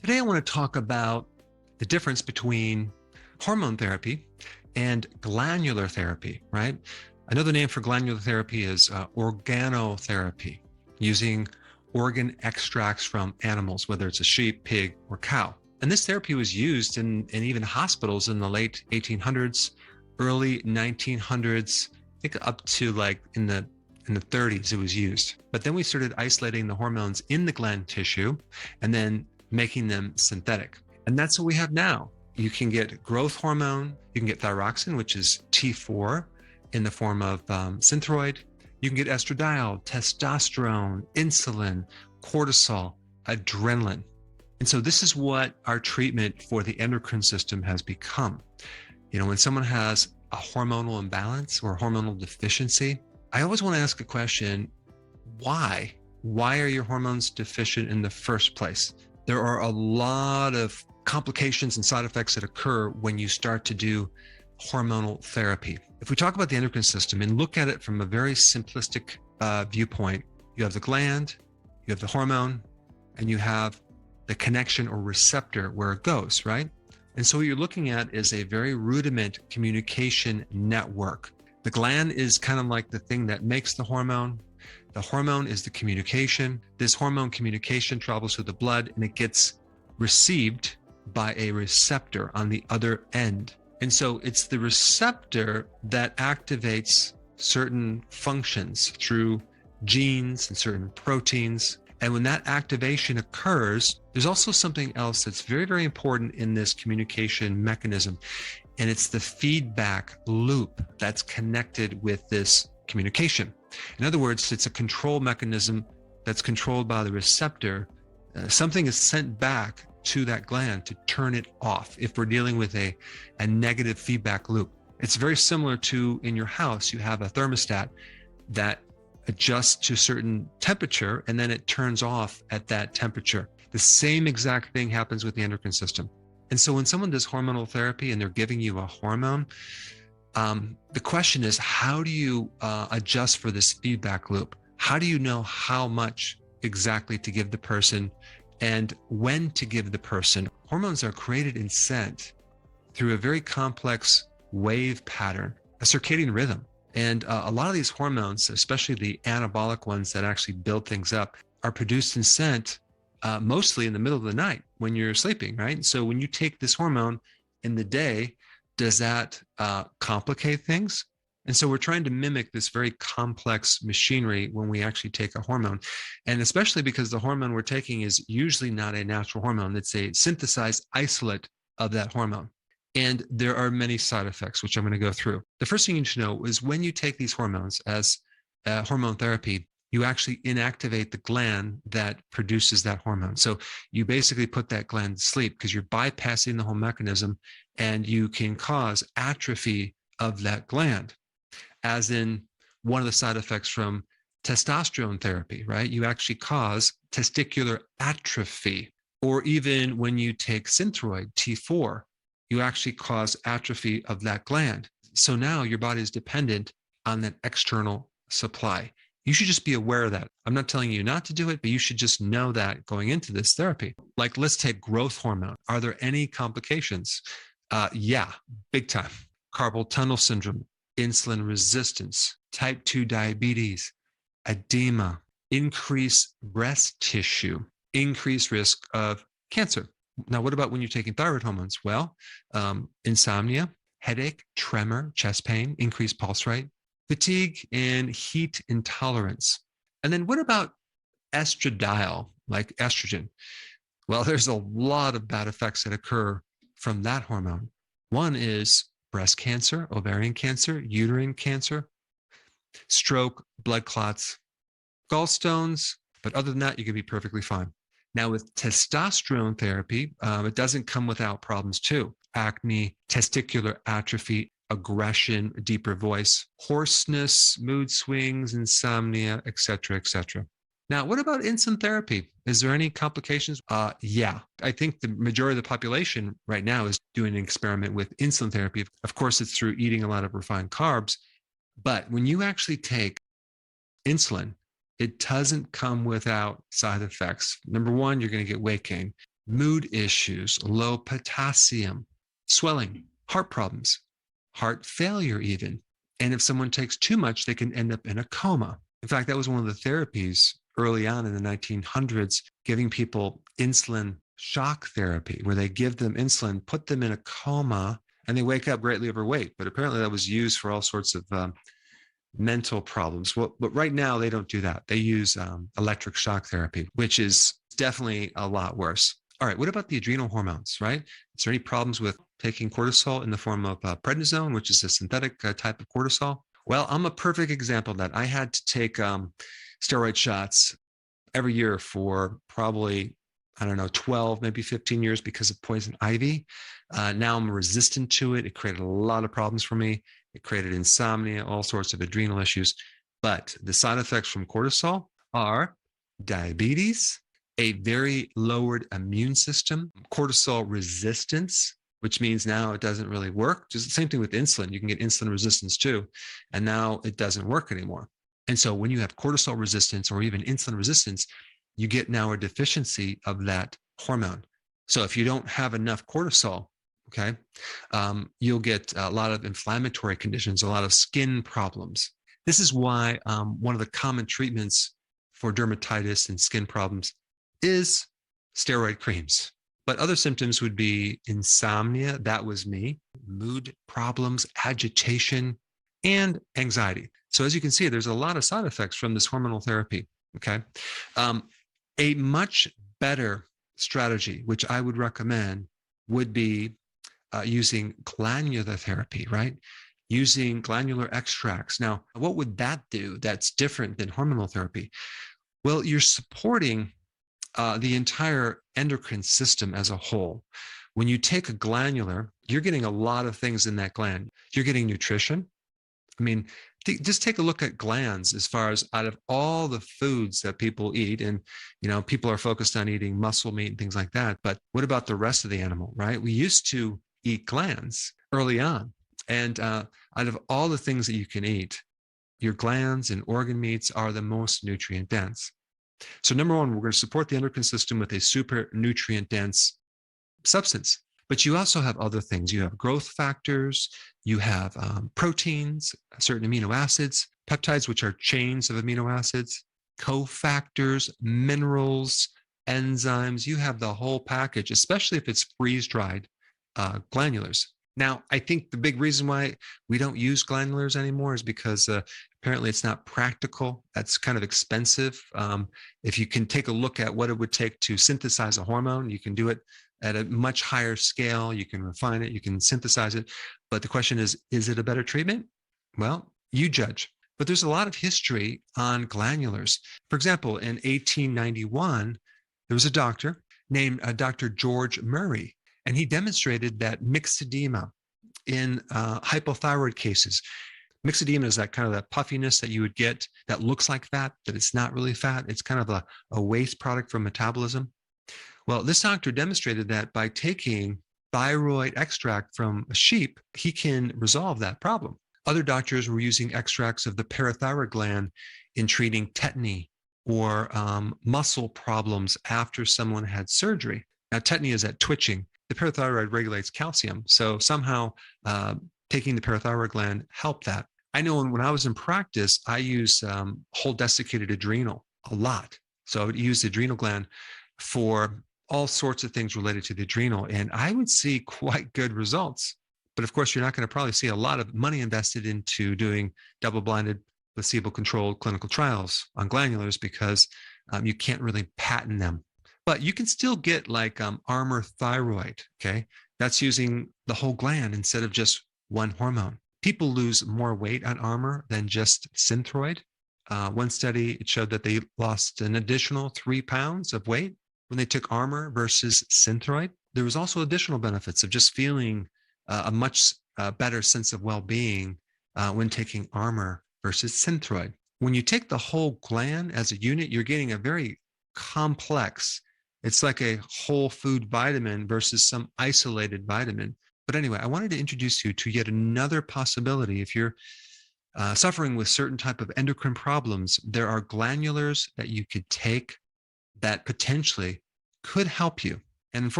Today I want to talk about the difference between hormone therapy and glandular therapy, right? Another name for glandular therapy is organotherapy, using organ extracts from animals, whether it's a sheep, pig, or cow. And this therapy was used in even hospitals in the late 1800s, early 1900s, I think up to like in the 30s it was used. But then we started isolating the hormones in the gland tissue and then making them synthetic. And that's what we have now. You can get growth hormone, you can get thyroxine, which is T4 in the form of synthroid. You can get estradiol, testosterone, insulin, cortisol, adrenaline. And so this is what our treatment for the endocrine system has become. You know, when someone has a hormonal imbalance or hormonal deficiency, I always want to ask a question, why? Why are your hormones deficient in the first place? There are a lot of complications and side effects that occur when you start to do hormonal therapy. If we talk about the endocrine system and look at it from a very simplistic viewpoint, you have the gland, you have the hormone, and you have the connection or receptor where it goes, right? And so what you're looking at is a very rudiment communication network. The gland is kind of like the thing that makes the hormone. The hormone is the communication. This hormone communication travels through the blood and it gets received by a receptor on the other end. And so it's the receptor that activates certain functions through genes and certain proteins. And when that activation occurs, there's also something else that's very, very important in this communication mechanism. And it's the feedback loop that's connected with this communication. In other words, it's a control mechanism that's controlled by the receptor. Something is sent back to that gland to turn it off if we're dealing with a negative feedback loop. It's very similar to in your house, you have a thermostat that adjusts to a certain temperature and then it turns off at that temperature. The same exact thing happens with the endocrine system. And so when someone does hormonal therapy and they're giving you a hormone, the question is, how do you adjust for this feedback loop? How do you know how much exactly to give the person and when to give the person? Hormones are created and sent through a very complex wave pattern, a circadian rhythm. And a lot of these hormones, especially the anabolic ones that actually build things up, are produced and sent mostly in the middle of the night when you're sleeping, right? So when you take this hormone in the day, does that complicate things? And so we're trying to mimic this very complex machinery when we actually take a hormone. And especially because the hormone we're taking is usually not a natural hormone. It's a synthesized isolate of that hormone. And there are many side effects, which I'm going to go through. The first thing you need to know is when you take these hormones as hormone therapy, you actually inactivate the gland that produces that hormone. So you basically put that gland to sleep because you're bypassing the whole mechanism and you can cause atrophy of that gland. As in one of the side effects from testosterone therapy, right? You actually cause testicular atrophy. Or even when you take synthroid, T4, you actually cause atrophy of that gland. So now your body is dependent on that external supply. You should just be aware of that. I'm not telling you not to do it, but you should just know that going into this therapy. Like, let's take growth hormone. Are there any complications? Yeah, big time. Carpal tunnel syndrome, insulin resistance, type 2 diabetes, edema, increased breast tissue, increased risk of cancer. Now, what about when you're taking thyroid hormones? Well, insomnia, headache, tremor, chest pain, increased pulse rate, fatigue, and heat intolerance. And then what about estradiol, like estrogen? Well, there's a lot of bad effects that occur from that hormone. One is breast cancer, ovarian cancer, uterine cancer, stroke, blood clots, gallstones. But other than that, you can be perfectly fine. Now, with testosterone therapy, it doesn't come without problems too. Acne, testicular atrophy, aggression, deeper voice, hoarseness, mood swings, insomnia, etc., etc. Now, what about insulin therapy? Is there any complications? Yeah, I think the majority of the population right now is doing an experiment with insulin therapy. Of course, it's through eating a lot of refined carbs. But when you actually take insulin, it doesn't come without side effects. Number one, you're going to get weight gain. mood issues, low potassium, swelling, heart problems, heart failure even. And if someone takes too much, they can end up in a coma. In fact, that was one of the therapies early on in the 1900s, giving people insulin shock therapy, where they give them insulin, put them in a coma, and they wake up greatly overweight. But apparently that was used for all sorts of mental problems. Well, but right now they don't do that. They use electric shock therapy, which is definitely a lot worse. All right, what about the adrenal hormones, right? Is there any problems with taking cortisol in the form of prednisone, which is a synthetic type of cortisol? Well, I'm a perfect example of that. I had to take steroid shots every year for probably, I don't know, 12, maybe 15 years because of poison ivy. Now I'm resistant to it. It created a lot of problems for me. It created insomnia, all sorts of adrenal issues. But the side effects from cortisol are diabetes, a very lowered immune system, cortisol resistance, which means now it doesn't really work. Just the same thing with insulin. You can get insulin resistance too, and now it doesn't work anymore. And so when you have cortisol resistance or even insulin resistance, you get now a deficiency of that hormone. So if you don't have enough cortisol, okay, you'll get a lot of inflammatory conditions, a lot of skin problems. This is why one of the common treatments for dermatitis and skin problems is steroid creams. But other symptoms would be insomnia, that was me, mood problems, agitation, and anxiety. So as you can see, there's a lot of side effects from this hormonal therapy, okay? A much better strategy, which I would recommend, would be using glandular therapy, right? Using glandular extracts. Now, what would that do that's different than hormonal therapy? Well, you're supporting the entire endocrine system as a whole. When you take a glandular, you're getting a lot of things in that gland. You're getting nutrition. I mean, just take a look at glands as far as out of all the foods that people eat. And, you know, people are focused on eating muscle meat and things like that. But what about the rest of the animal, right? We used to eat glands early on. And out of all the things that you can eat, your glands and organ meats are the most nutrient dense. So number one, we're going to support the endocrine system with a super nutrient dense substance. But you also have other things. You have growth factors, you have proteins, certain amino acids, peptides, which are chains of amino acids, cofactors, minerals, enzymes. You have the whole package, especially if it's freeze-dried glandulars. Now, I think the big reason why we don't use glandulars anymore is because apparently it's not practical. That's kind of expensive. If you can take a look at what it would take to synthesize a hormone, you can do it at a much higher scale. You can refine it, you can synthesize it. But the question is it a better treatment? Well, you judge. But there's a lot of history on glandulars. For example, in 1891, there was a doctor named Dr. George Murray, and he demonstrated that myxedema in hypothyroid cases. Myxedema is that kind of that puffiness that you would get that looks like fat, that it's not really fat. It's kind of a waste product from metabolism. Well, this doctor demonstrated that by taking thyroid extract from a sheep, he can resolve that problem. Other doctors were using extracts of the parathyroid gland in treating tetany or muscle problems after someone had surgery. Now, tetany is that twitching. The parathyroid regulates calcium. So somehow taking the parathyroid gland helped that. I know when I was in practice, I used whole desiccated adrenal a lot. So I would use the adrenal gland for all sorts of things related to the adrenal, and I would see quite good results. But of course, you're not going to probably see a lot of money invested into doing double-blinded, placebo-controlled clinical trials on glandulars because you can't really patent them. But you can still get like Armour thyroid, okay? That's using the whole gland instead of just one hormone. People lose more weight on Armour than just Synthroid. One study, it showed that they lost an additional 3 pounds of weight when they took Armour versus Synthroid. There was also additional benefits of just feeling a much better sense of well-being when taking Armour versus Synthroid. When you take the whole gland as a unit, you're getting a very complex, it's like a whole food vitamin versus some isolated vitamin. But anyway, I wanted to introduce you to yet another possibility. If you're suffering with certain type of endocrine problems, there are glandulars that you could take that potentially could help you. And